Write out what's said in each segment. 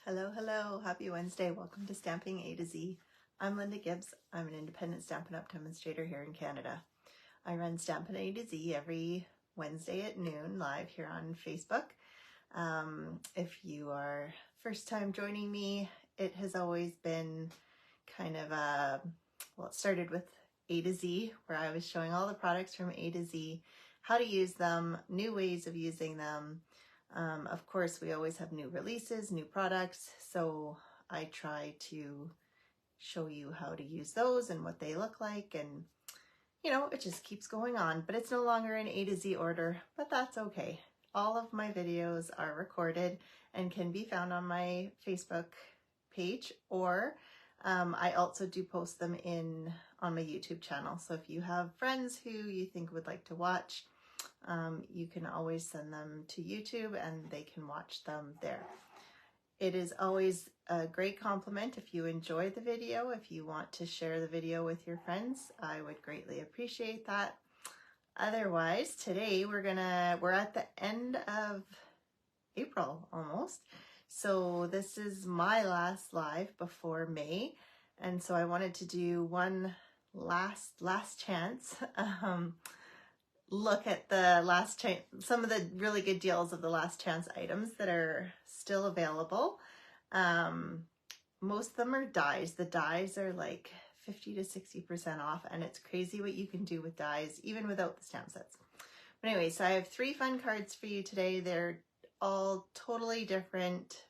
Hello, hello. Happy Wednesday. Welcome to Stamping A to Z. I'm Linda Gibbs. I'm an independent Stampin' Up! Demonstrator here in Canada. I run Stampin' A to Z every Wednesday at noon live here on Facebook. If you are first time joining me, it has always been kind of it started with A to Z, where I was showing all the products from A to Z, how to use them, new ways of using them. Of course, we always have new releases, new products, so I try to show you how to use those and what they look like, and it just keeps going on. But it's no longer in A to Z order, but that's okay. All of my videos are recorded and can be found on my Facebook page, or I also do post them on my YouTube channel. So if you have friends who you think would like to watch, you can always send them to YouTube and they can watch them there. It is always a great compliment if you enjoy the video. If you want to share the video with your friends, I would greatly appreciate that. Otherwise, today we're at the end of April almost. So this is my last live before May. And so I wanted to do one last chance look at some of the really good deals of the last chance items that are still available. Most of them are dies. The dies are like 50 to 60% off, and it's crazy what you can do with dies even without the stamp sets. But anyway, so I have 3 fun cards for you today. They're all totally different,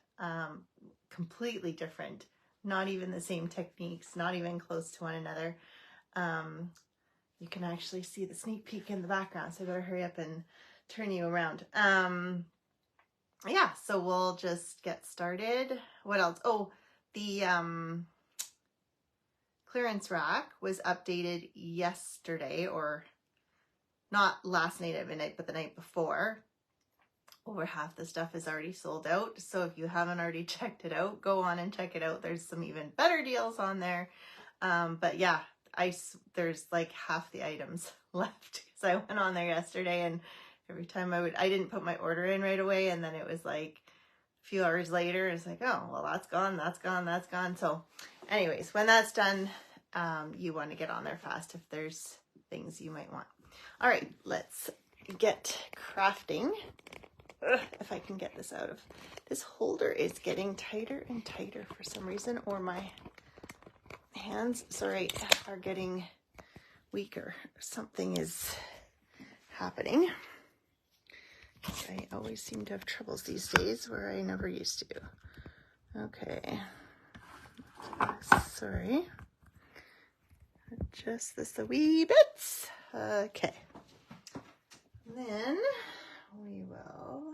completely different, not even the same techniques, not even close to one another. You can actually see the sneak peek in the background, so I better hurry up and turn you around. Yeah, so we'll just get started. What else? Oh, the clearance rack was updated yesterday, or not last night at midnight, but the night before. Over half the stuff is already sold out, so if you haven't already checked it out, go on and check it out. There's some even better deals on there. But yeah, there's like half the items left, because I went on there yesterday, and every time I didn't put my order in right away, and then it was like a few hours later, it's like, oh, well, that's gone, that's gone, that's gone. So anyways, when that's done, you want to get on there fast if there's things you might want. All right, let's get crafting. If I can get this out of this holder is getting tighter and tighter for some reason, or my hands, sorry, are getting weaker. Something is happening. I always seem to have troubles these days where I never used to. Okay. Sorry. Adjust this a wee bit. Okay. And then we will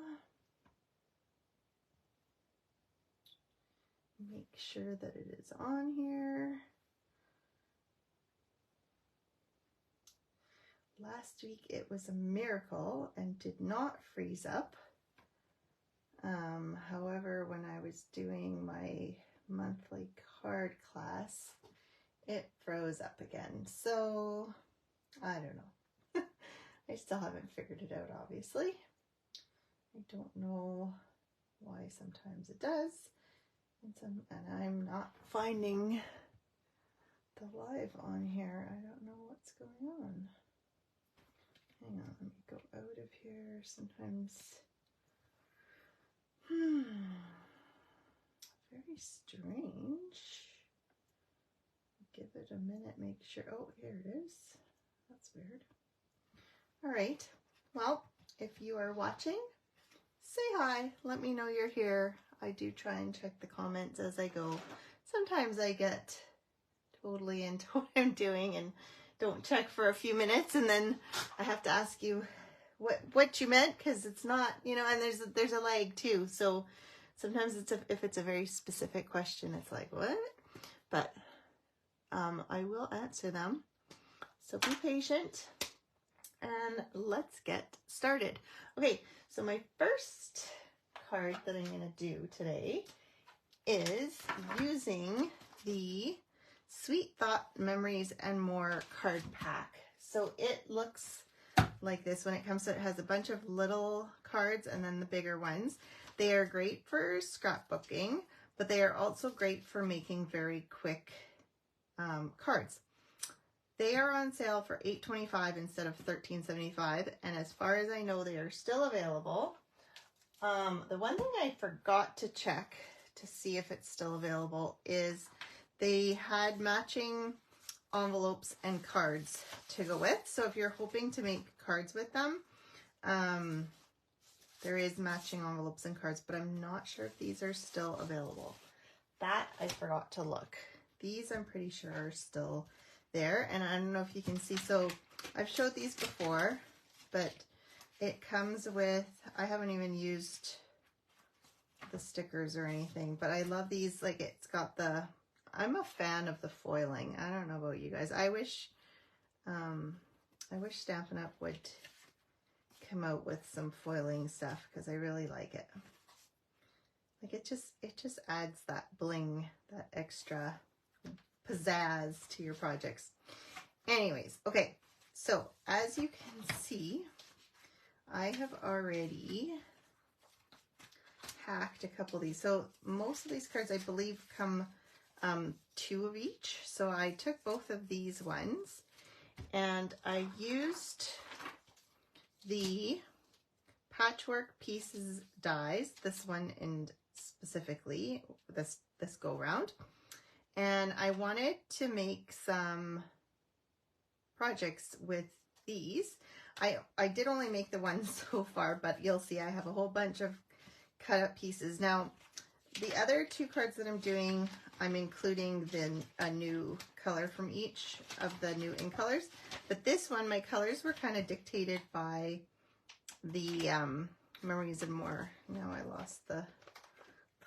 make sure that it is on here. Last week it was a miracle and did not freeze up. However, when I was doing my monthly card class, it froze up again. So I don't know. I still haven't figured it out, obviously. I don't know why sometimes it does. And I'm not finding the live on here. I don't know what's going on. Hang on, let me go out of here. Sometimes, very strange. Give it a minute, make sure. Oh, here it is. That's weird. All right. Well, if you are watching, say hi. Let me know you're here. I do try and check the comments as I go. Sometimes I get totally into what I'm doing and don't check for a few minutes, and then I have to ask you what you meant, because it's not, and there's a lag too. So sometimes if it's a very specific question, it's like, what? But I will answer them. So be patient and let's get started. Okay, so my first card that I'm going to do today is using the Sweet Thought Memories and More card pack. So it looks like this when it comes to it. It has a bunch of little cards and then the bigger ones. They are great for scrapbooking, but they are also great for making very quick cards. They are on sale for $8.25 instead of $13.75, and as far as I know, they are still available. The one thing I forgot to check to see if it's still available is they had matching envelopes and cards to go with. So if you're hoping to make cards with them, there is matching envelopes and cards, but I'm not sure if these are still available. That I forgot to look. These I'm pretty sure are still there, and I don't know if you can see. So I've showed these before, but it comes with, I haven't even used the stickers or anything, but I love these. Like, it's got the, I'm a fan of the foiling. I don't know about you guys. I wish Stampin' Up! Would come out with some foiling stuff, because I really like it. Like, it just adds that bling, that extra pizzazz to your projects. Anyways, okay, so as you can see, I have already hacked a couple of these. So most of these cards, I believe, come 2 of each. So I took both of these ones and I used the Patchwork Pieces dies, this one in specifically, this go round. And I wanted to make some projects with these. I did only make the one so far, but you'll see I have a whole bunch of cut up pieces. Now, the other 2 cards that I'm doing, I'm including a new color from each of the new ink colors. But this one, my colors were kind of dictated by the Memories and More. Now I lost the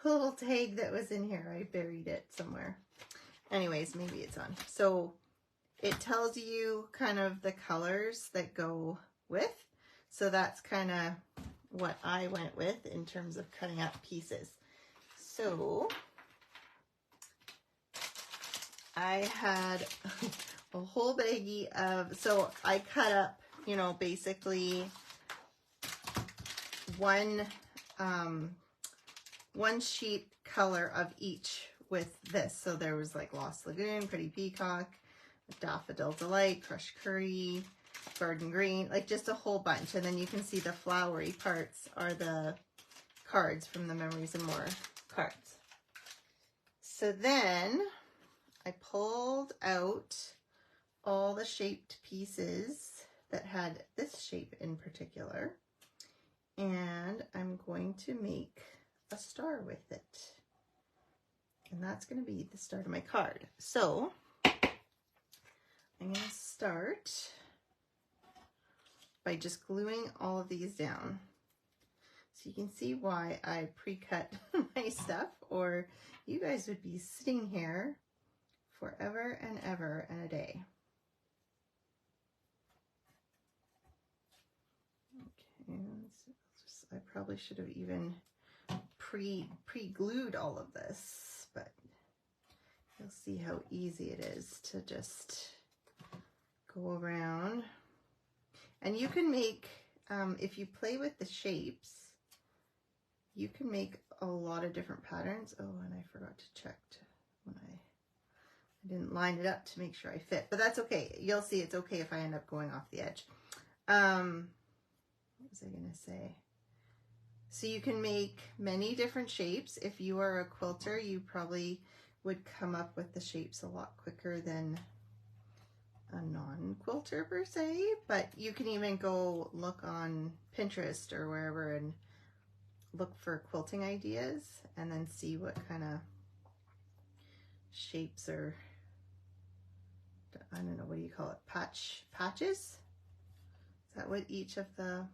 little tag that was in here. I buried it somewhere. Anyways, maybe it's on. So it tells you kind of the colors that go with. So that's kind of what I went with in terms of cutting up pieces. So I had a whole baggie of, so I cut up, you know, basically one sheet color of each with this. So there was like Lost Lagoon, Pretty Peacock, Daffodil Delight, Crushed Curry, Garden Green, like just a whole bunch. And then you can see the flowery parts are the cards from the Memories and More cards. So then I pulled out all the shaped pieces that had this shape in particular, and I'm going to make a star with it. And that's going to be the start of my card. So I'm going to start by just gluing all of these down. So you can see why I pre-cut my stuff, or you guys would be sitting here forever and ever and a day. Okay, I probably should have even pre-glued all of this, but you'll see how easy it is to just go around. And you can make, if you play with the shapes, you can make a lot of different patterns. Oh, and I forgot to check when I didn't line it up to make sure I fit, but that's okay. You'll see it's okay if I end up going off the edge. What was I gonna say? So you can make many different shapes. If you are a quilter, you probably would come up with the shapes a lot quicker than a non-quilter per se, but you can even go look on Pinterest or wherever and look for quilting ideas and then see what kind of shapes are, I don't know, what do you call it? Patches? Is that what each of the,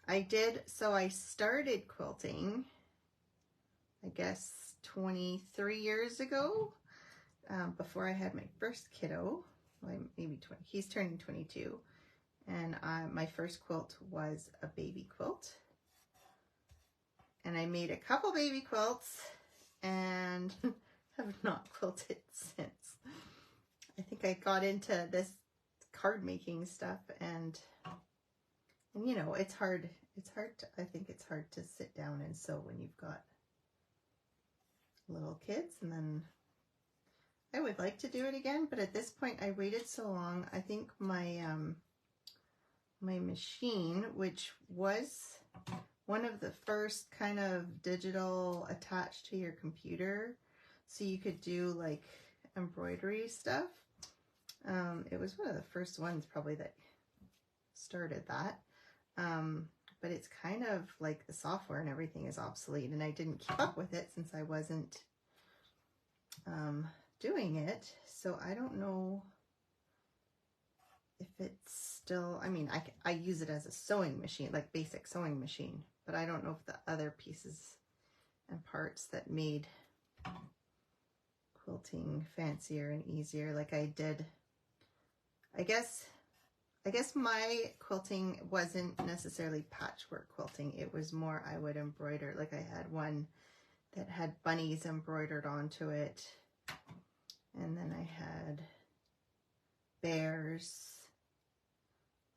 I did, so I started quilting, I guess 23 years ago, before I had my first kiddo, well, maybe 20, he's turning 22, and my first quilt was a baby quilt. And I made a couple baby quilts and have not quilted since. I think I got into this card making stuff, and you know, it's hard to, I think it's hard to sit down and sew when you've got little kids, and then I would like to do it again, but at this point I waited so long. I think my my machine, which was one of the first kind of digital attached to your computer, so you could do like embroidery stuff. It was one of the first ones probably that started that. But it's kind of like the software and everything is obsolete, and I didn't keep up with it since I wasn't doing it. So I don't know if it's still, I mean, I use it as a sewing machine, like basic sewing machine, but I don't know if the other pieces and parts that made quilting fancier and easier, like I did, I guess my quilting wasn't necessarily patchwork quilting. It was more, I would embroider, like I had one that had bunnies embroidered onto it. And then I had bears.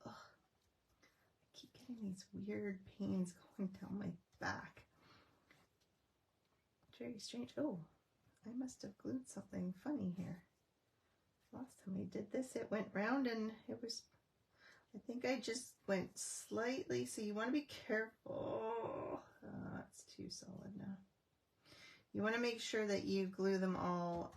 Ugh. I keep getting these weird pains going down my back. Very strange. Oh, I must have glued something funny here. Last time I did this, it went round and it was, I think I just went slightly, so you want to be careful. It's too solid now. You want to make sure that you glue them all,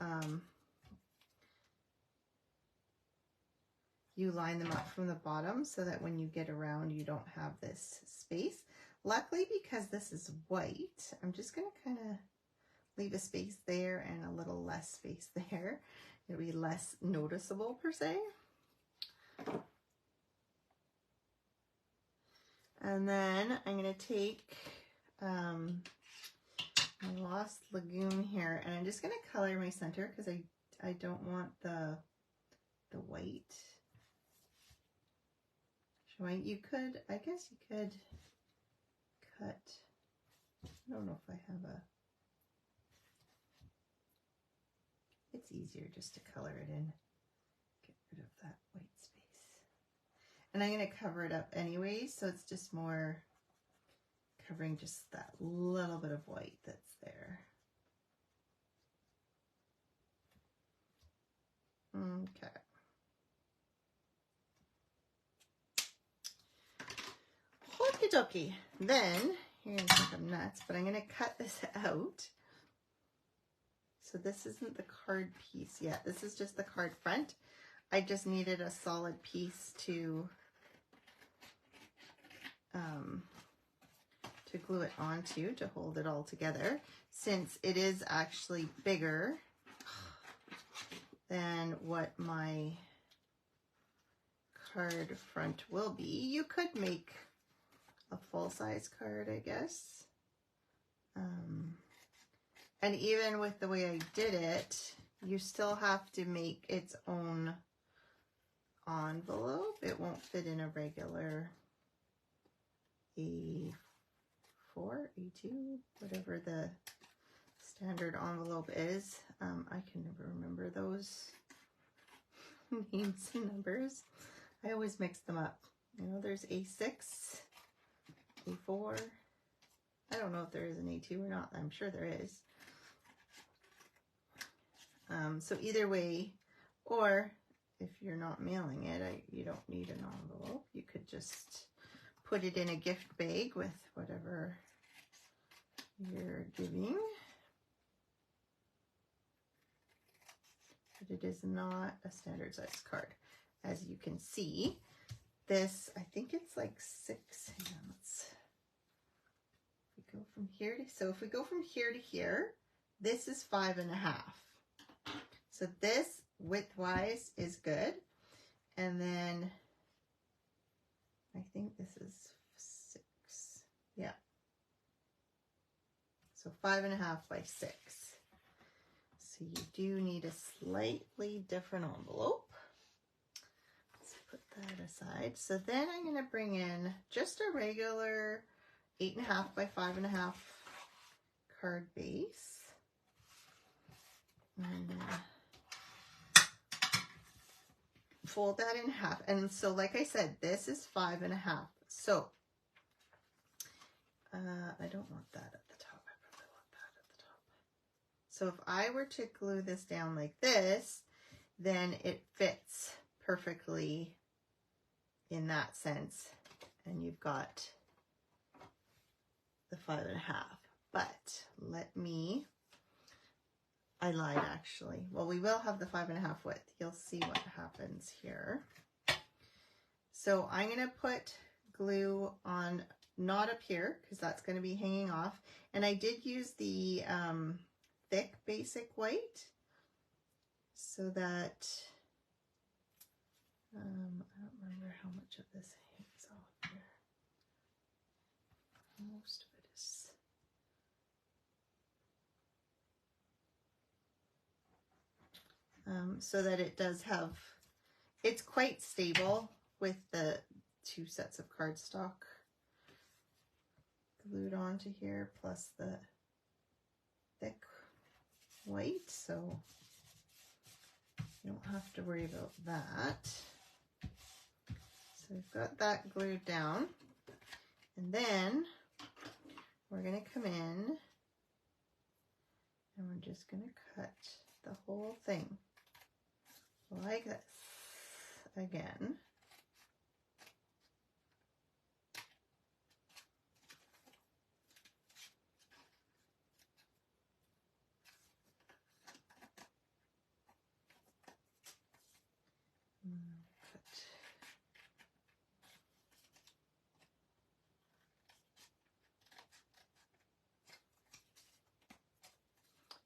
you line them up from the bottom so that when you get around you don't have this space. Luckily, because this is white, I'm just going to kind of leave a space there and a little less space there. It'll be less noticeable per se. And then I'm going to take my Lost Lagoon here, and I'm just going to color my center because I don't want the white. Showing. You could, I guess you could cut, I don't know if I have a, it's easier just to color it in, get rid of that white space. And I'm going to cover it up anyway, so it's just more covering just that little bit of white that's there. Okay. Okie dokie. Then, you're going to think I'm nuts, but I'm going to cut this out. So this isn't the card piece yet. This is just the card front. I just needed a solid piece to glue it onto, to hold it all together, since it is actually bigger than what my card front will be. You could make a full-size card, I guess. And even with the way I did it, you still have to make its own envelope. It won't fit in a regular A4, A2, whatever the standard envelope is. I can never remember those names and numbers. I always mix them up. You know, there's A6, A4. I don't know if there is an A2 or not. I'm sure there is. So either way, or if you're not mailing it, you don't need an envelope. You could just put it in a gift bag with whatever you're giving. But it is not a standard size card. As you can see, this, I think it's like 6, hang on, let's, we go from here to, so if we go from here to here, this is 5.5. So this width-wise is good. And then I think this is 6. Yeah. So 5.5 by 6. So you do need a slightly different envelope. Let's put that aside. So then I'm going to bring in just a regular 8.5 by 5.5 card base. And fold that in half. And so like I said, this is 5.5. So I don't want that at the top. I probably want that at the top. So if I were to glue this down like this, then it fits perfectly in that sense. And you've got the 5.5. But I lied actually. Well, we will have the 5.5 width. You'll see what happens here. So I'm going to put glue on, not up here, because that's going to be hanging off. And I did use the thick basic white so that, I don't remember how much of this hangs off here. Most of it is. So that it does have, it's quite stable with the 2 sets of cardstock glued onto here, plus the thick white, so you don't have to worry about that. So we've got that glued down, and then we're going to come in and we're just going to cut the whole thing like this again.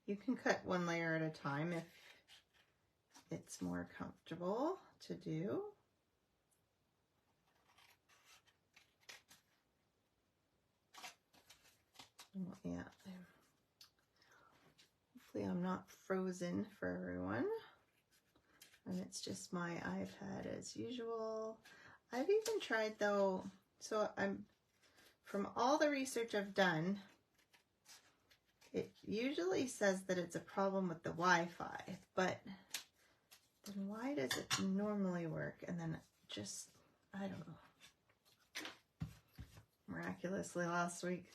You can cut one layer at a time if it's more comfortable to do. Oh, yeah. Hopefully I'm not frozen for everyone. And it's just my iPad as usual. I've even tried though, so from all the research I've done, it usually says that it's a problem with the Wi-Fi, but then why does it normally work? And then just, I don't know, miraculously last week.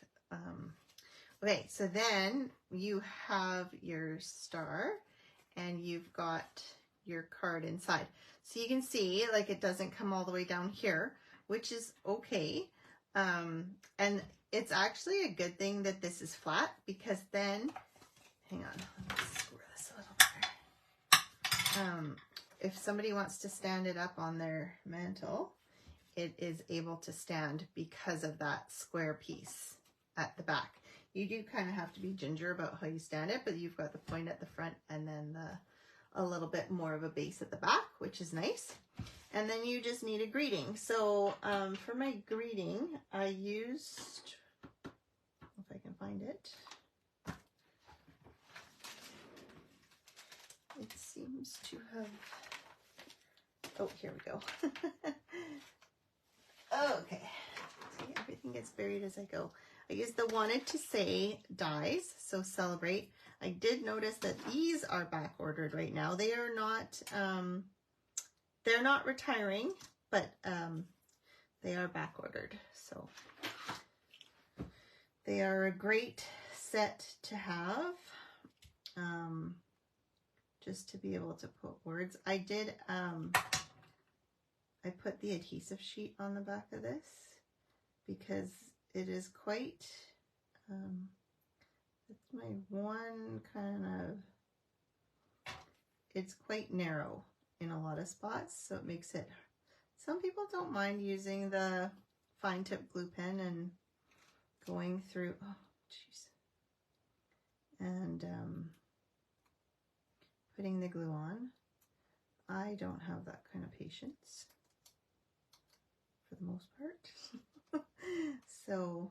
Okay, so then you have your star and you've got your card inside. So you can see like it doesn't come all the way down here, which is okay. And it's actually a good thing that this is flat, because then, hang on, let me square this a little better. If somebody wants to stand it up on their mantle, it is able to stand because of that square piece at the back. You do kind of have to be ginger about how you stand it, but you've got the point at the front and then a little bit more of a base at the back, which is nice. And then you just need a greeting. So for my greeting, I used, if I can find it. It seems to have, oh, here we go. Okay, see, everything gets buried as I go. I used the Wanted to Say dies, so celebrate. I did notice that these are back ordered right now. They are not, they're not retiring, but they are back ordered. So they are a great set to have, just to be able to put words. I did, I put the adhesive sheet on the back of this because it is quite, it's my one kind of, it's quite narrow in a lot of spots, so it makes it, some people don't mind using the fine tip glue pen and going through, oh jeez, and putting the glue on. I don't have that kind of patience for the most part. So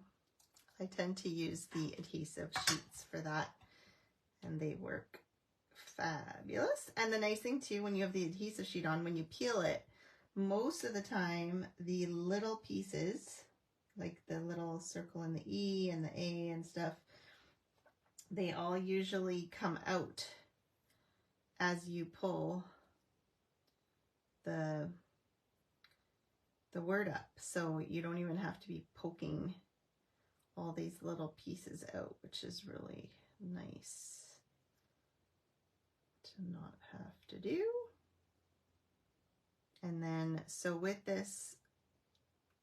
I tend to use the adhesive sheets for that, and they work fabulous. And the nice thing too, when you have the adhesive sheet on, when you peel it, most of the time the little pieces, like the little circle in the E and the A and stuff, they all usually come out as you pull the word up, so you don't even have to be poking all these little pieces out, which is really nice. to not have to do. And then, so with this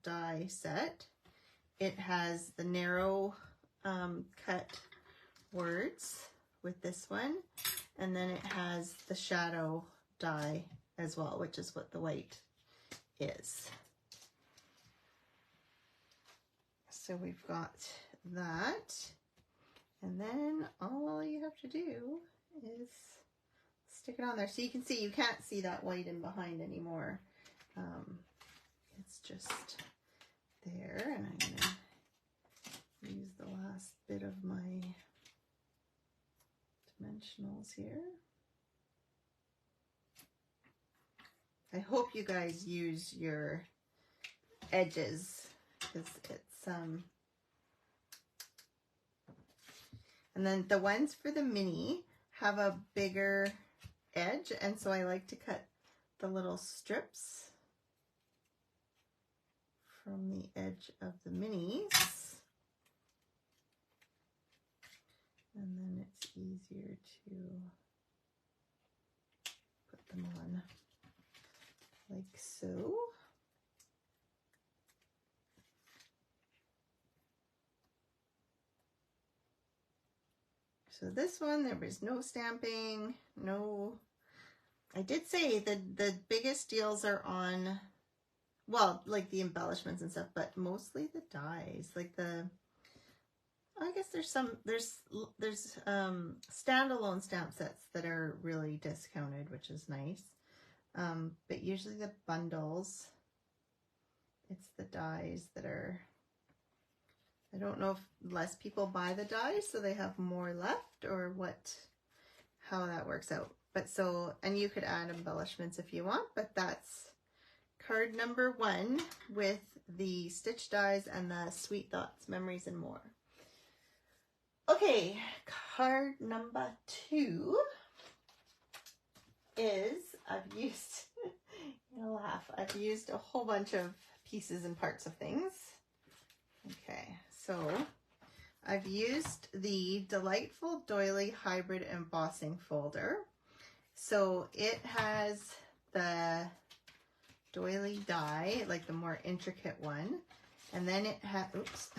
die set, it has the narrow cut words with this one, and then it has the shadow die as well, which is what the white is. So we've got that, and then all you have to do is stick it on there. So you can see, you can't see that white in behind anymore. It's just there, and I'm gonna use the last bit of my dimensionals here. I hope you guys use your edges, because it's and then the ones for the mini have a bigger edge, and so I like to cut the little strips from the edge of the minis, and then it's easier to put them on like so. So this one, there was no stamping, no, I did say that the biggest deals are on, well, like the embellishments and stuff, but mostly the dies, like the, I guess there's standalone stamp sets that are really discounted, which is nice. But usually the bundles, it's the dies that are, I don't know if less people buy the dies, so they have more left, or what, how that works out. But so, and you could add embellishments if you want, but that's card number 1 with the stitch dies and the Sweet Thoughts, Memories, and More. Okay, card number 2 is, I've used, you'll laugh, I've used a whole bunch of pieces and parts of things. Okay, so I've used the Delightful Doily Hybrid Embossing Folder. So it has the doily die, like the more intricate one, and then it has, oops,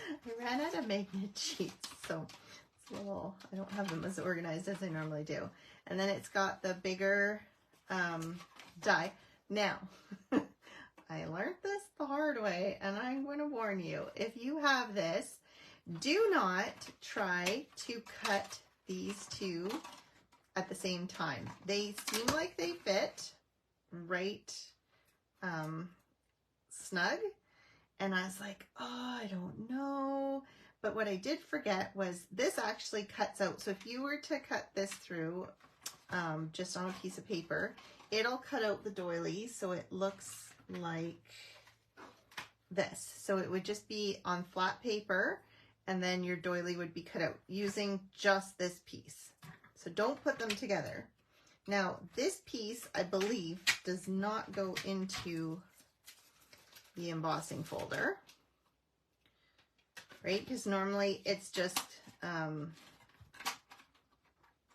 I ran out of magnet sheets, so it's a little, I don't have them as organized as I normally do. And then it's got the bigger die. Now, I learned this the hard way, and I'm going to warn you, if you have this, do not try to cut these two at the same time. They seem like they fit right snug, and I was like, oh, I don't know. But what I did forget was this actually cuts out. So if you were to cut this through just on a piece of paper, it'll cut out the doily so it looks like this. So it would just be on flat paper, and then your doily would be cut out using just this piece. So don't put them together. Now this piece, I believe, does not go into the embossing folder, right? Because normally it's just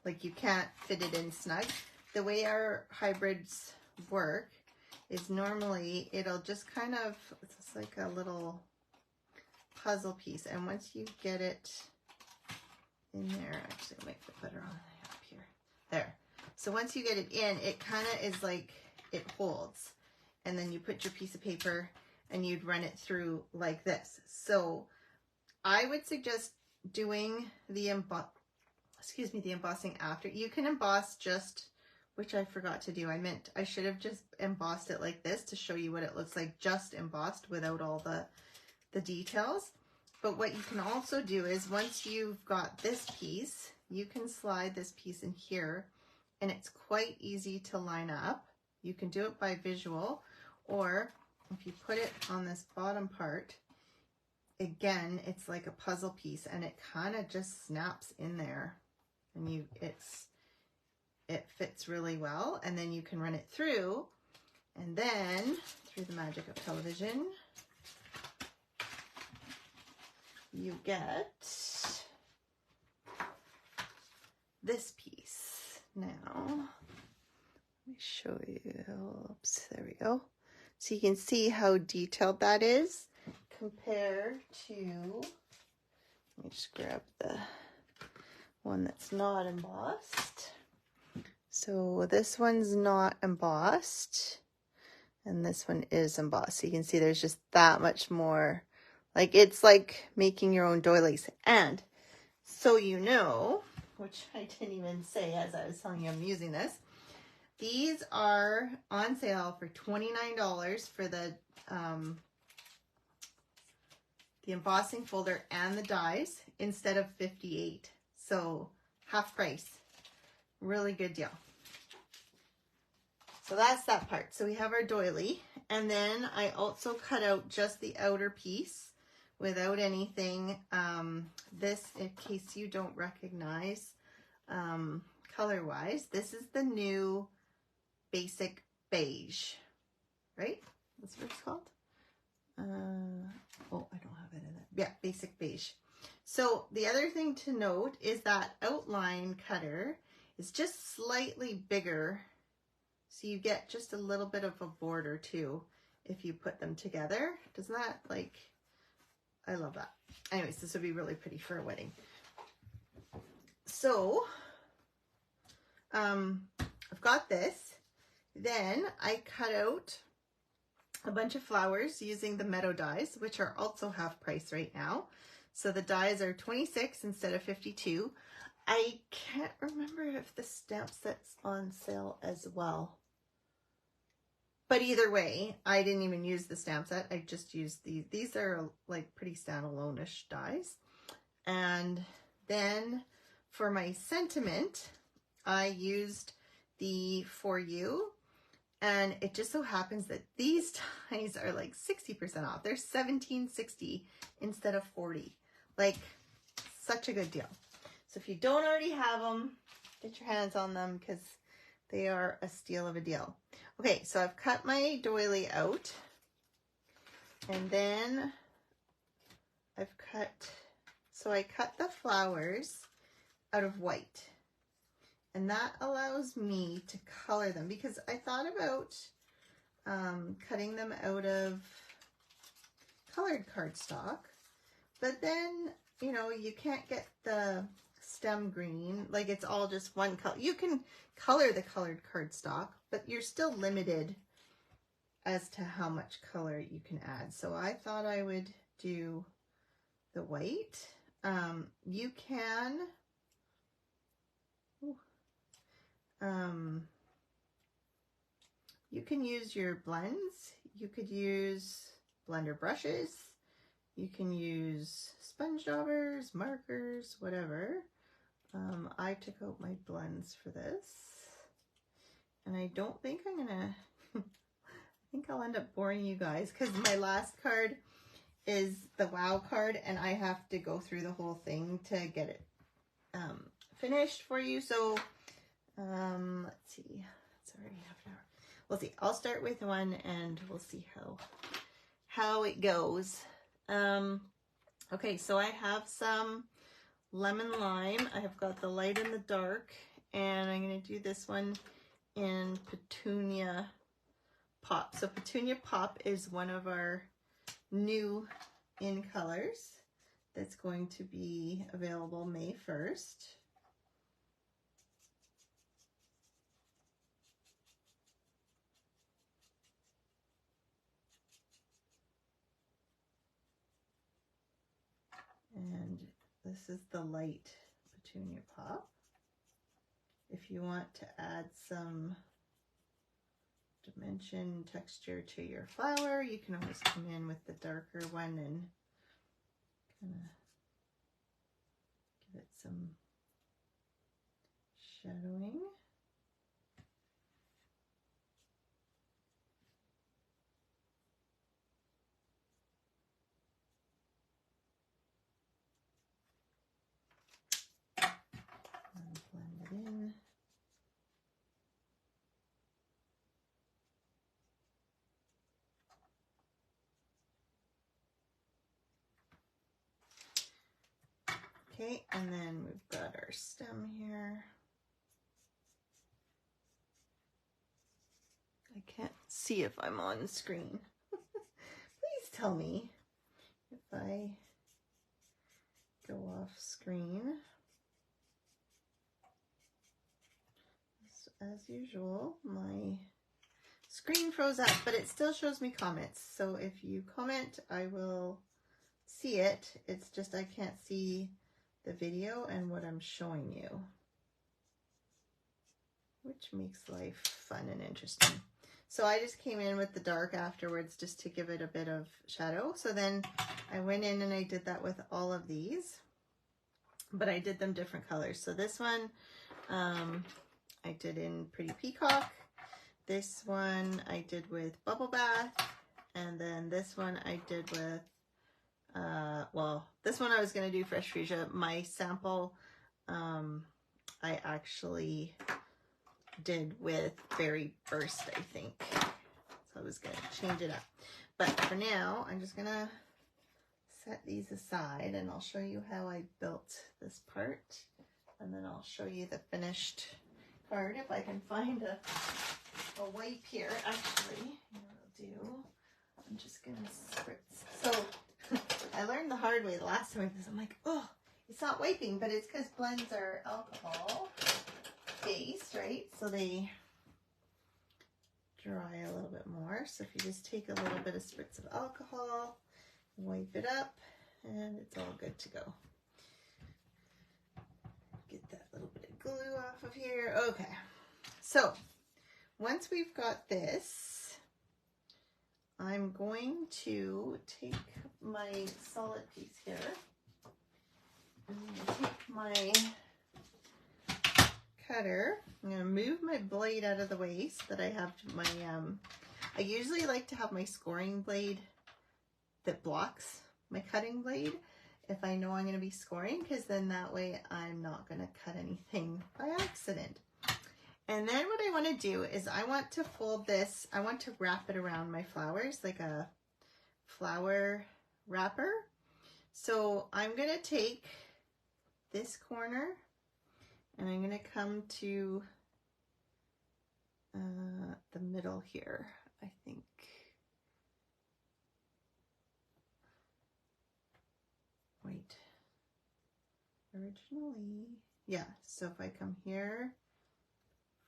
like you can't fit it in snug. The way our hybrids work is normally it'll just kind of, it's just like a little puzzle piece, and once you get it in there, actually I'll make it better on up here, there. So once you get it in, it kind of is like it holds, and then you put your piece of paper and you'd run it through like this. So I would suggest doing the embossing after. You can emboss just, which I forgot to do. I should have just embossed it like this to show you what it looks like just embossed without all the details. But what you can also do is once you've got this piece, you can slide this piece in here, and it's quite easy to line up. You can do it by visual, or if you put it on this bottom part, again, it's like a puzzle piece, and it kind of just snaps in there, and it fits really well. And then you can run it through, and then through the magic of television, you get this piece. now. Let me show you. Oops, there we go. So you can see how detailed that is compared to, let me just grab the one that's not embossed. So this one's not embossed and this one is embossed. So you can see there's just that much more, like it's like making your own doilies. And so you know, which I didn't even say as I was telling you I'm using this, these are on sale for $29 for the embossing folder and the dies instead of $58. So half price. Really good deal. So that's that part. So we have our doily, and then I also cut out just the outer piece without anything. This, in case you don't recognize color wise, this is the new basic beige, right? That's what it's called. Oh, I don't have it in it. Yeah, basic beige. So the other thing to note is that outline cutter is just slightly bigger. So you get just a little bit of a border too if you put them together. Doesn't that, like, I love that. Anyways, this would be really pretty for a wedding. So I've got this. Then I cut out a bunch of flowers using the Meadow dies, which are also half price right now. So the dies are 26 instead of 52. I can't remember if the stamp set's on sale as well. But either way, I didn't even use the stamp set. I just used these. These are like pretty standalone-ish dies. And then for my sentiment, I used the For You. And it just so happens that these dies are like 60% off. They're $17.60 instead of $40. Like, such a good deal. So if you don't already have them, get your hands on them because they are a steal of a deal. Okay, so I've cut my doily out. And then I cut the flowers out of white. And that allows me to color them because I thought about cutting them out of colored cardstock, but then, you know, you can't get the stem green, like it's all just one color. You can color the colored cardstock, but you're still limited as to how much color you can add. So I thought I would do the white. You can you can use your blends. You could use blender brushes. You can use sponge daubers, markers, whatever. I took out my blends for this. And I don't think I'm gonna, I think I'll end up boring you guys because my last card is the Wow card and I have to go through the whole thing to get it finished for you. So let's see, it's already half an hour. We'll see. I'll start with one and we'll see how it goes. Okay, so I have some lemon lime. I have got the light and the dark, and I'm going to do this one in Petunia Pop. So Petunia Pop is one of our new in colors that's going to be available May 1st. And this is the light Petunia Pop. If you want to add some dimension, texture to your flower, you can always come in with the darker one and kind of give it some shadowing. And blend it in. Okay, and then we've got our stem here. can't see if I'm on screen. Please tell me if I go off screen. As usual, my screen froze up, but it still shows me comments. So if you comment, I will see it. It's just I can't see the video and what I'm showing you, which makes life fun and interesting. So I just came in with the dark afterwards just to give it a bit of shadow. So then I went in and I did that with all of these, but I did them different colors. So this one I did in Pretty Peacock. This one I did with Bubble Bath. And then this one I did with, well, this one I was going to do Fresh Freesia. My sample I actually did with Berry Burst, I think. So I was going to change it up. But for now, I'm just going to set these aside and I'll show you how I built this part. And then I'll show you the finished card if I can find a wipe here. Actually, what I'll do, I'm just going to spritz. So I learned the hard way the last time because I'm like, oh, it's not wiping, but it's because blends are alcohol based, right? So they dry a little bit more. So if you just take a little bit of spritz of alcohol, wipe it up, and it's all good to go. Get that little bit of glue off of here. Okay, so once we've got this, I'm going to take my solid piece here. I'm going to take my cutter. I'm going to move my blade out of the way so that I have my, I usually like to have my scoring blade that blocks my cutting blade if I know I'm going to be scoring, because then that way I'm not going to cut anything by accident. And then what I want to do is I want to fold this, I want to wrap it around my flowers like a flower wrapper. So I'm going to take this corner and I'm going to come to the middle here, I think. Wait, originally, yeah, so if I come here,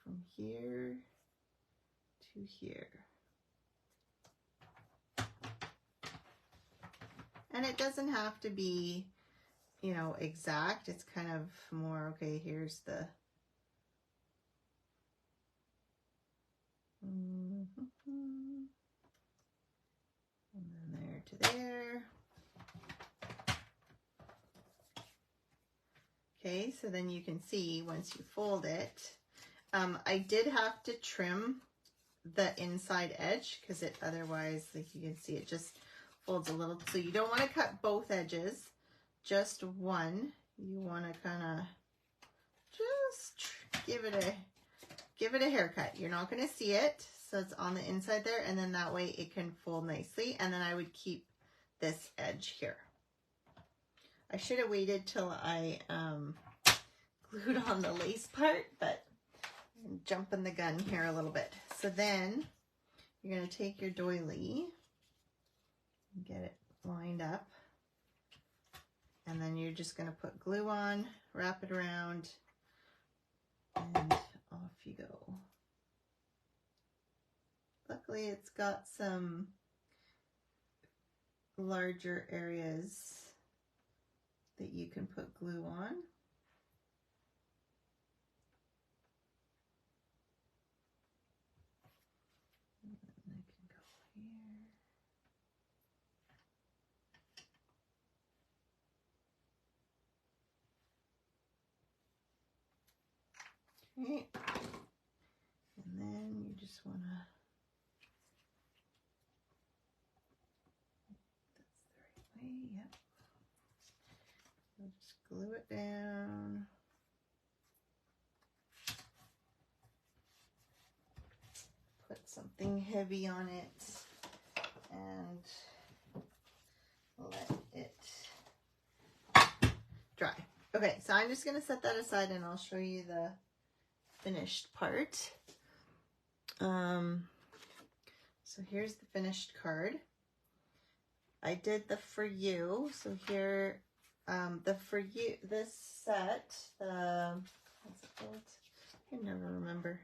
from here to here. And it doesn't have to be, you know, exact. It's kind of more, okay, here's the, and then there to there. Okay, so then you can see once you fold it, I did have to trim the inside edge because it otherwise, like you can see, it just folds a little. So you don't want to cut both edges, just one. You want to kind of just give it a haircut. You're not going to see it, so it's on the inside there, and then that way it can fold nicely. And then I would keep this edge here. I should have waited till I glued on the lace part, but I'm jumping the gun here a little bit. So then you're going to take your doily and get it lined up. And then you're just going to put glue on, wrap it around, and off you go. Luckily, it's got some larger areas that you can put glue on. And I can go here. Okay. And then you just want to, that's the right way, yep. So just glue it down. Put something heavy on it and let it dry. Okay, so I'm just going to set that aside and I'll show you the finished part. So here's the finished card. I did the For You. So here, the For You, this set, what's it called? I can never remember.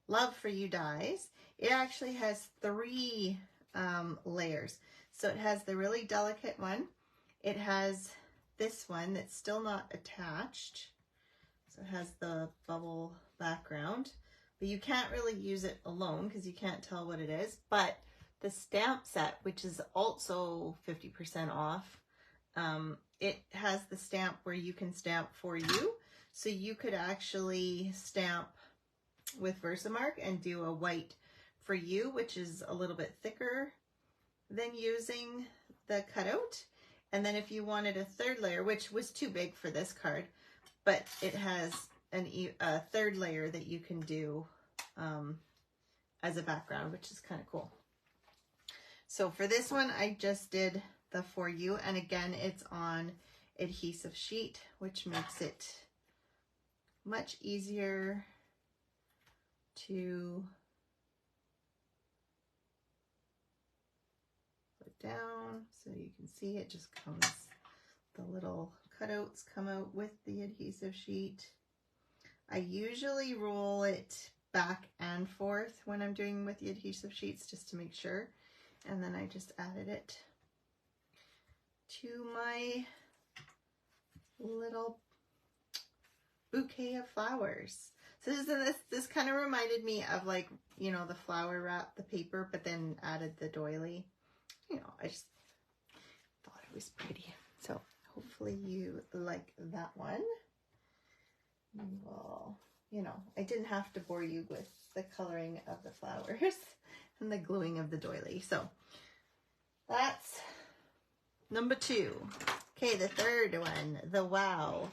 Love For You dies. It actually has 3 layers. So it has the really delicate one. It has this one that's still not attached. So it has the bubble background, but you can't really use it alone because you can't tell what it is. But the stamp set, which is also 50% off, it has the stamp where you can stamp For You. So you could actually stamp with Versamark and do a white For You, which is a little bit thicker than using the cutout. And then if you wanted a 3rd layer, which was too big for this card, but it has a 3rd layer that you can do as a background, which is kind of cool. So for this one, I just did the For You, and again, it's on adhesive sheet, which makes it much easier to put down. So you can see it just comes, the little cutouts come out with the adhesive sheet. I usually roll it back and forth when I'm doing with the adhesive sheets just to make sure. And then I just added it to my little bouquet of flowers. So this kind of reminded me of, like, you know, the flower wrap, the paper, but then added the doily. You know, I just thought it was pretty. So hopefully you like that one. Well, you know, I didn't have to bore you with the coloring of the flowers and the gluing of the doily. So that's number 2. Okay, the 3rd one, the Wow.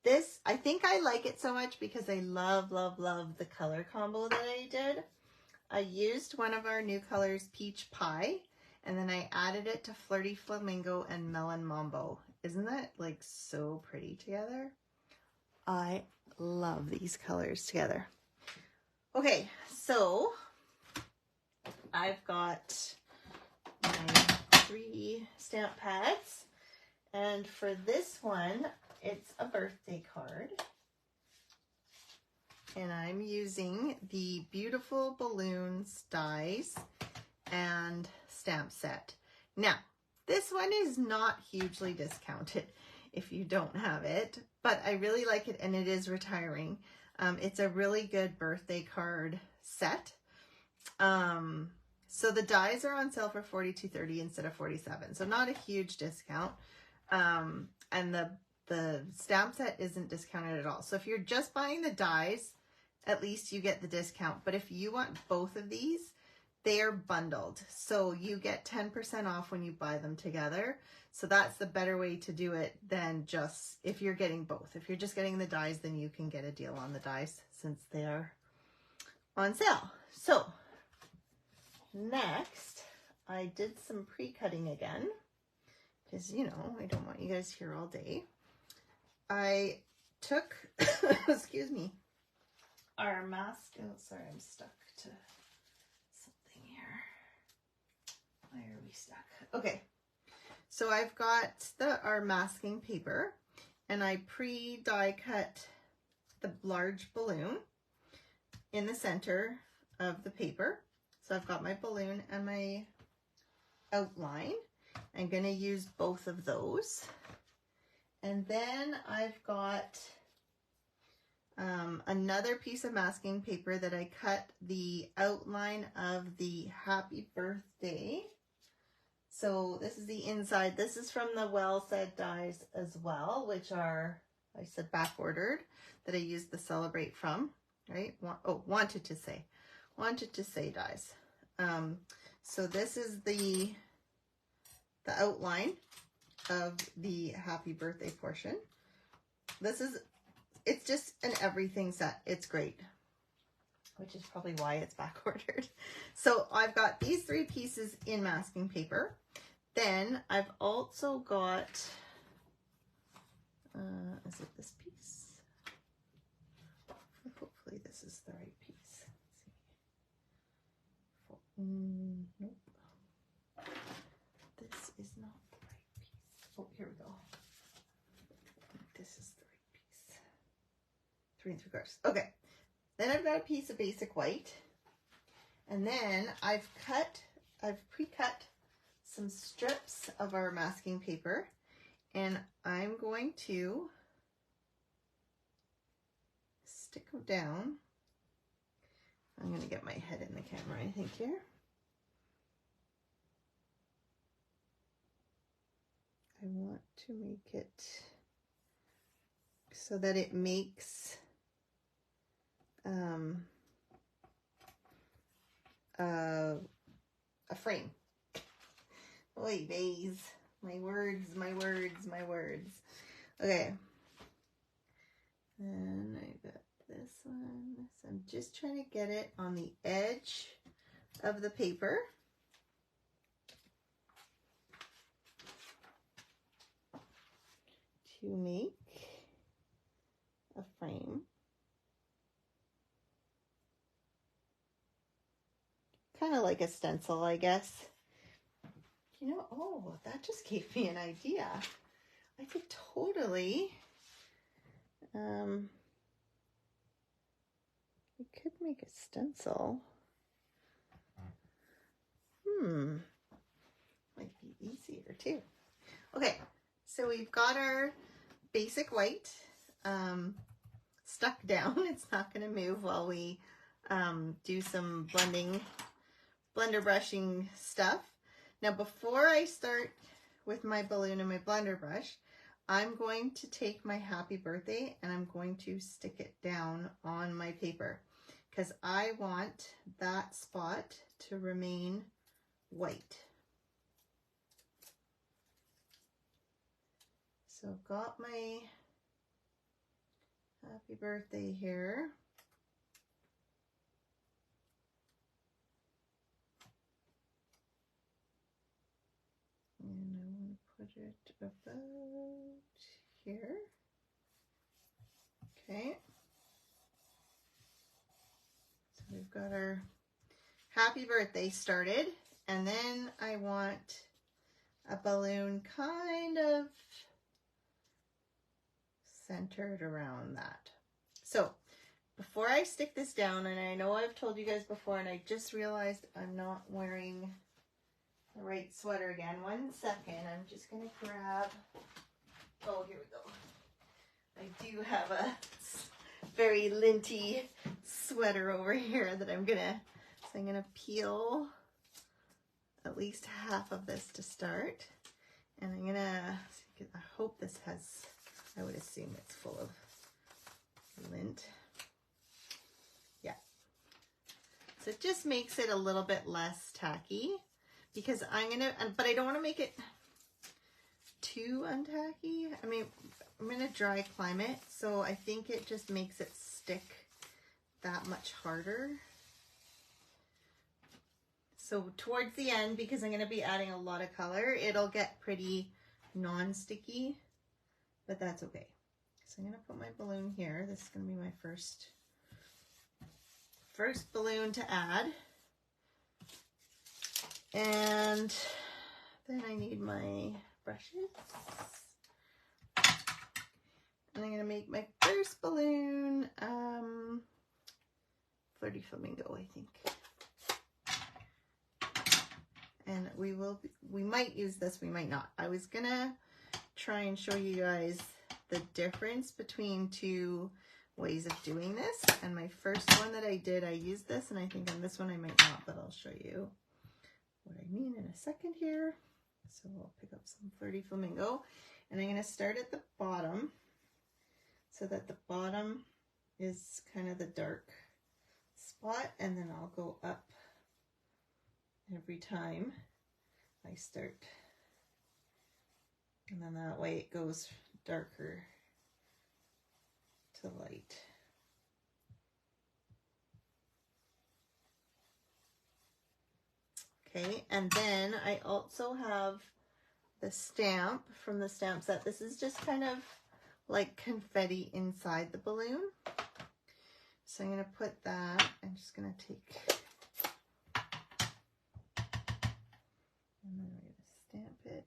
This, I think I like it so much because I love, love, love the color combo that I did. I used one of our new colors, Peach Pie, and then I added it to Flirty Flamingo and Melon Mambo. Isn't that, like, so pretty together? I love these colors together. Okay, so I've got my 3 stamp pads, and for this one, it's a birthday card. And I'm using the Beautiful Balloons dies and stamp set. Now, this one is not hugely discounted if you don't have it, but I really like it, and it is retiring. It's a really good birthday card set. So the dies are on sale for $42.30 instead of $47, so not a huge discount. And the stamp set isn't discounted at all. So if you're just buying the dies, at least you get the discount. But if you want both of these, they are bundled. So you get 10% off when you buy them together. So that's the better way to do it than just if you're getting both. If you're just getting the dies, then you can get a deal on the dies since they are on sale. So next, I did some pre-cutting again because, you know, I don't want you guys here all day. I took, excuse me, our mask. Oh, sorry, I'm stuck to something here. Why are we stuck? Okay, so I've got our masking paper, and I pre-die cut the large balloon in the center of the paper. So I've got my balloon and my outline. I'm going to use both of those. And then I've got another piece of masking paper that I cut the outline of the happy birthday. So this is the inside. This is from the Well Said dies as well, which are, I said, back ordered, that I used the Celebrate from, right? Wanted to say dies. So this is the outline of the happy birthday portion. It's just an everything set. It's great, which is probably why it's back ordered. So I've got these 3 pieces in masking paper. Then I've also got, is it this piece? Hopefully this is the right piece. Let's see. 3 3/4. Okay. Then I've got a piece of basic white. And then I've pre-cut some strips of our masking paper, and I'm going to stick them down. I'm going to get my head in the camera, I think, here. I want to make it so that it makes a frame. Oy vey's. My words. Okay. And I got this one. So I'm just trying to get it on the edge of the paper. To make a frame. Kind of like a stencil, I guess. You know, oh, that just gave me an idea. I could totally, we could make a stencil. Might be easier too. Okay, so we've got our basic white stuck down. It's not going to move while we do some blender brushing stuff. Now, before I start with my balloon and my blender brush, I'm going to take my happy birthday and I'm going to stick it down on my paper because I want that spot to remain white. So I've got my happy birthday here. And I want to put it about here. Okay. So we've got our happy birthday started. And then I want a balloon kind of centered around that. So before I stick this down, and I know I've told you guys before, and I just realized I'm not wearing the right sweater again. 1 second, I'm just gonna grab, oh, here we go. I do have a very linty sweater over here that I'm gonna peel at least half of this to start. And I hope this has, I would assume it's full of lint. Yeah. So it just makes it a little bit less tacky because but I don't want to make it too untacky. I mean, I'm going to dry climb it, so I think it just makes it stick that much harder. So towards the end, because I'm going to be adding a lot of color, it'll get pretty non-sticky, but that's okay. So I'm going to put my balloon here. This is going to be my first balloon to add. And then I need my brushes. And I'm going to make my first balloon, Flirty Flamingo, I think. And we might use this, we might not. I was gonna try and show you guys the difference between two ways of doing this. And my first one that I did, I used this, and I think on this one I might not, but I'll show you what I mean in a second here. So I'll pick up some Flirty Flamingo, and I'm gonna start at the bottom so that the bottom is kind of the dark spot, and then I'll go up every time I start, and then that way it goes darker to light. Okay, and then I also have the stamp from the stamp set. This is just kind of like confetti inside the balloon. So I'm going to put that, I'm just going to take, and then we're going to stamp it.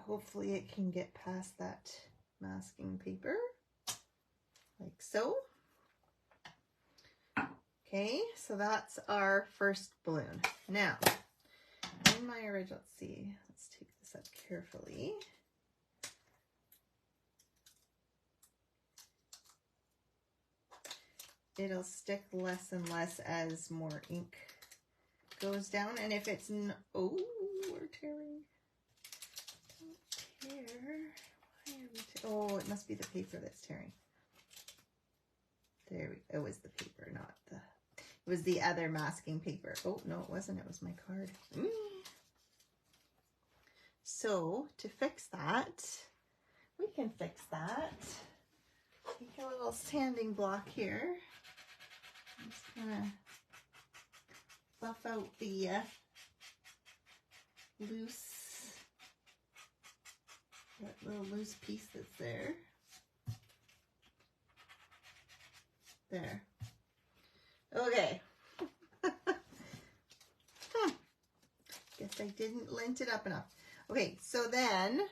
Hopefully it can get past that masking paper, like so. Okay, so that's our first balloon. Now, in my original, let's see, let's take this up carefully. It'll stick less and less as more ink goes down, and if it's oh, we're tearing. Don't tear. Why are we oh, it must be the paper that's tearing. There we go. It was the paper, not the. It was the other masking paper. Oh no, it wasn't. It was my card. So to fix that, we can fix that. Take a little sanding block here. I'm just gonna buff out the that little loose piece that's there. There. Okay. Guess I didn't lint it up enough. Okay, so then,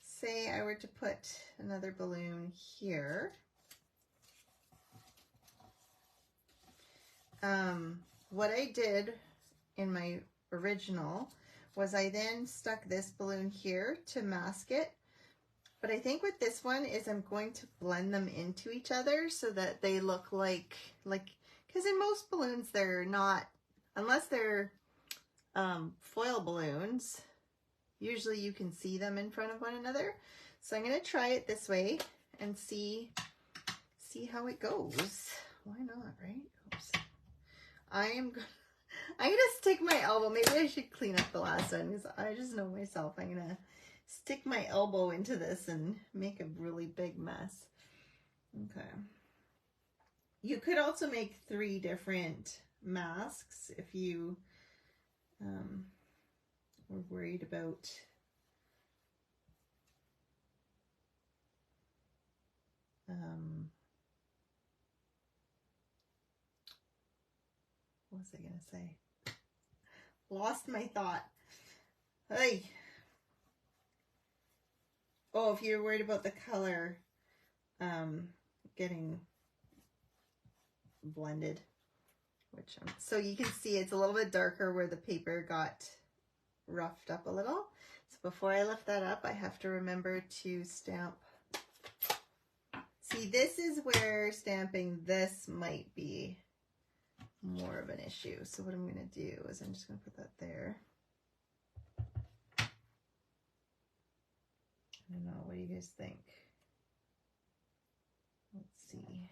say I were to put another balloon here. What I did in my original was I then stuck this balloon here to mask it. But I think with this one is I'm going to blend them into each other so that they look like, because in most balloons they're not, unless they're foil balloons, usually you can see them in front of one another. So I'm going to try it this way and see how it goes. Why not, right? Oops. I'm gonna stick my elbow. Maybe I should clean up the last one because I just know myself. I'm gonna stick my elbow into this and make a really big mess. Okay. You could also make 3 different masks if you were worried about what was I gonna say? Lost my thought. Hey. Oh, if you're worried about the color getting blended, which so you can see it's a little bit darker where the paper got roughed up a little. So before I lift that up, I have to remember to stamp. See, this is where stamping this might be more of an issue. So what I'm going to do is I'm just going to put that there. I don't know. What do you guys think? Let's see.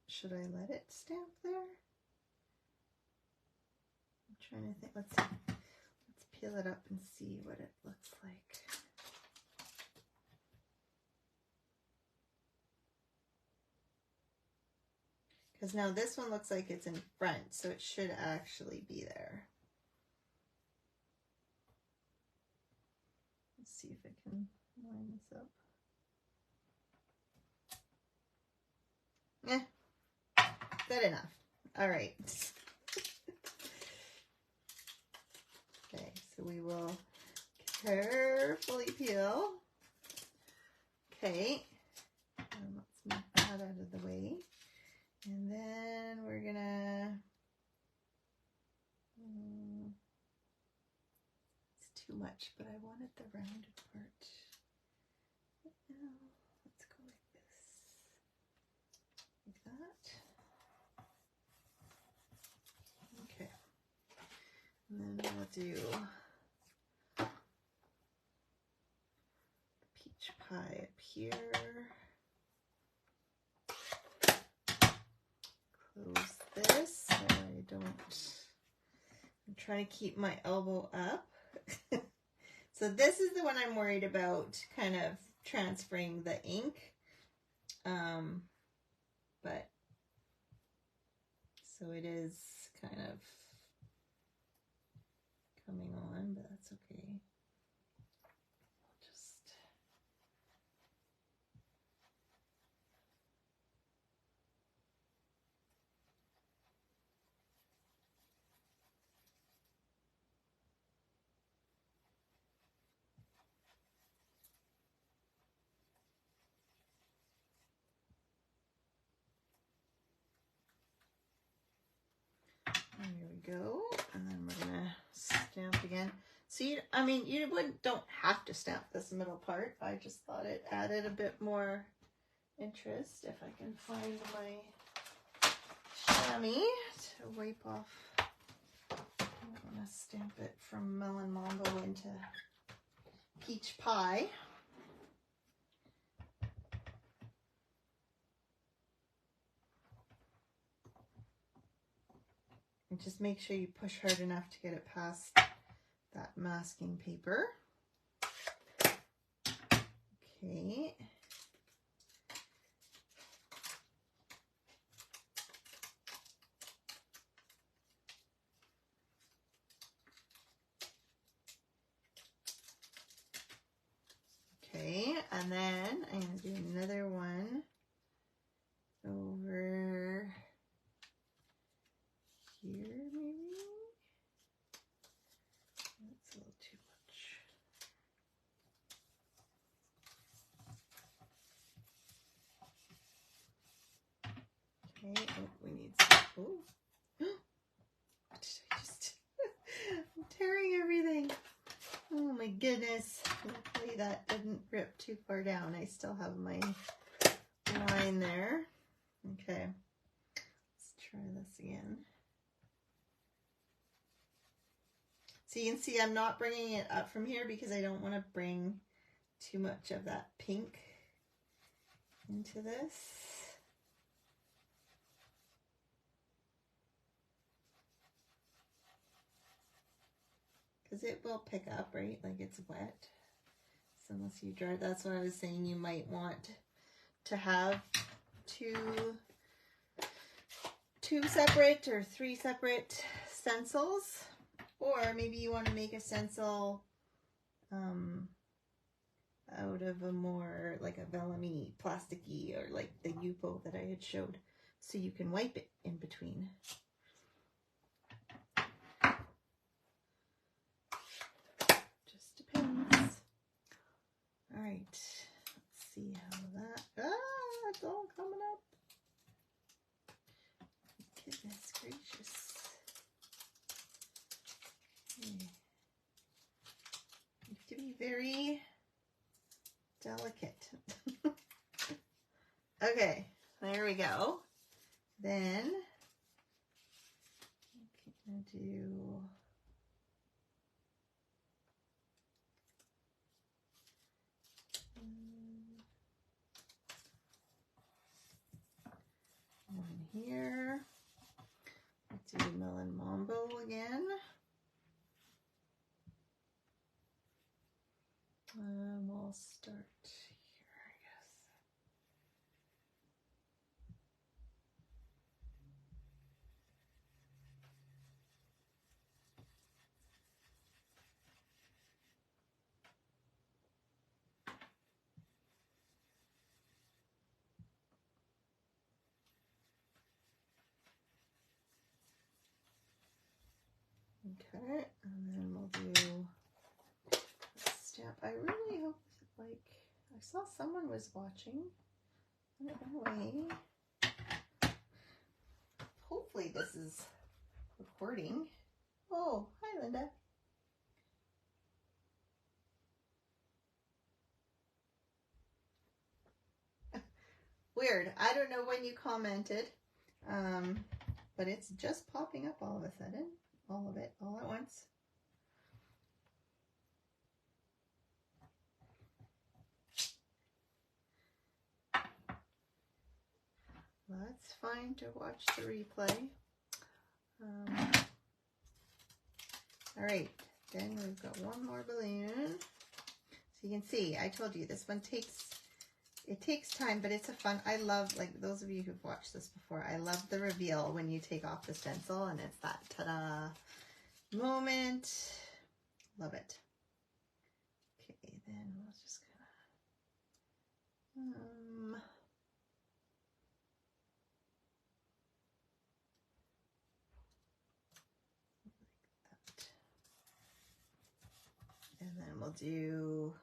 Should I let it stamp there? I'm trying to think. Let's peel it up and see what it looks like. Because now this one looks like it's in front, so it should actually be there. Let's see if I can line this up. Good enough. All right. Okay, so we will carefully peel. Okay, and let's move that out of the way. And then we're gonna, it's too much, but I wanted the rounded part. Let's go like this, like that. Okay, and then we'll do peach pie up here. Close this so I don't, I'm trying to keep my elbow up. So this is the one I'm worried about kind of transferring the ink. But so it is kind of coming on, but that's okay. I'll just stamped again. So you, I mean, you don't have to stamp this middle part. I just thought it added a bit more interest. If I can find my chamois to wipe off. I'm going to stamp it from Melon Mambo into Peach Pie. And just make sure you push hard enough to get it past that masking paper. Okay. Okay, and then I'm going to do another one over here, maybe? That's a little too much. Okay, oh, we need some, oh. What did I just do? I'm tearing everything. Oh my goodness. Luckily that didn't rip too far down. I still have my line there. Okay, let's try this again. So you can see I'm not bringing it up from here because I don't want to bring too much of that pink into this. Because it will pick up, right? Like it's wet. So unless you dry, that's what I was saying. You might want to have two separate or three separate stencils. Or maybe you want to make a stencil out of a more like a vellum-y, plasticky, or like the Yupo that I had showed. So you can wipe it in between. Just depends. All right, let's see how that, it's all coming up. Goodness gracious. Okay. You have to be very delicate. Okay, there we go. Then I'm gonna do one here. Let's do Melon Mambo again. We'll start here, I guess. Okay, and then we'll do a stamp. I really hope, like, I saw someone was watching. Anyway, hopefully this is recording. Oh, hi Linda. Weird. I don't know when you commented, but it's just popping up all of a sudden. All of it, all at once. Well, that's fine to watch the replay. All right, then we've got one more balloon. So you can see, I told you this one takes time, but it's a fun, I love, like those of you who've watched this before, I love the reveal when you take off the stencil and it's that ta-da moment. Love it. Okay, then we'll just kind of, and then we'll do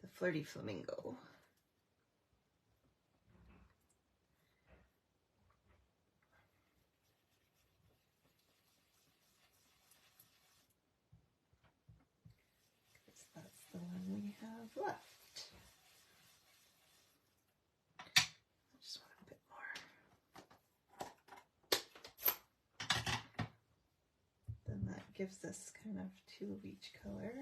the Flirty Flamingo. the one we have left. I just want a bit more. Then that gives us kind of 2 of each color.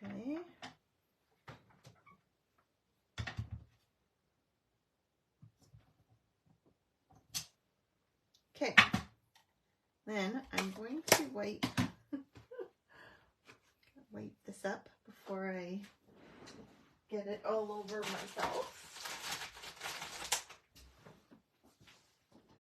Okay. Okay, then I'm going to wipe this up before I get it all over myself.